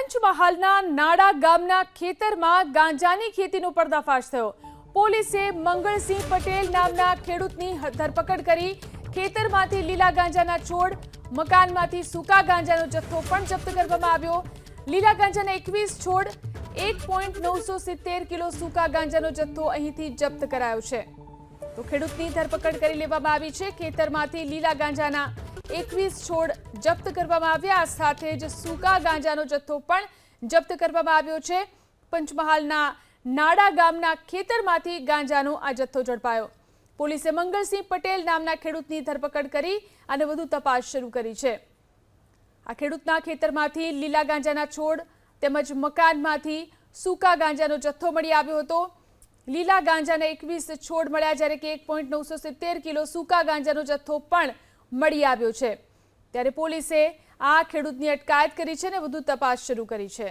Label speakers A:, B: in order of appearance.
A: પંચમહાલના નાડા ગામના ખેતરમાં ગાંજાની ખેતીનો પર્દાફાશ થયો। પોલીસે મંગળસિંહ પટેલ નામના ખેડૂતની ધરપકડ કરી। ખેતરમાંથી લીલા ગાંજાના છોડ, મકાનમાંથી સૂકા ગાંજાનો જથ્થો પણ જપ્ત કરવામાં આવ્યો। લીલા ગાંજાના 21 છોડ, 1.970 કિલો સૂકા ગાંજાનો જથ્થો અહીંથી જપ્ત કરાયો છે। તો ખેડૂતની ધરપકડ કરી લેવામાં આવી છે। ખેતરમાંથી લીલા ગાંજાના 21 છોડ જપ્ત કરવામાં આવ્યા, સાથે જ સૂકા ગાંજાનો જથ્થો પણ જપ્ત કરવામાં આવ્યો છે। પંચમહાલના નાડા ગામના ખેતરમાંથી ગાંજાનો આ જથ્થો ઝડપાયો। પોલીસે મંગળસિંહ પટેલ નામના ખેડૂતની ધરપકડ કરી અને વધુ તપાસ શરૂ કરી છે। આ ખેડૂતના ખેતરમાંથી લીલા ગાંજાના છોડ તેમજ મકાનમાંથી સૂકા ગાંજાનો જથ્થો મળી આવ્યો હતો। લીલા ગાંજાના 21 છોડ મળ્યા, જ્યારે કે 1.970 કિલો સૂકા ગાંજાનો જથ્થો પણ મળી આવ્યો છે। ત્યારે પોલીસે આ ખેડૂતની અટકાયત કરી છે અને વધુ તપાસ શરૂ કરી છે।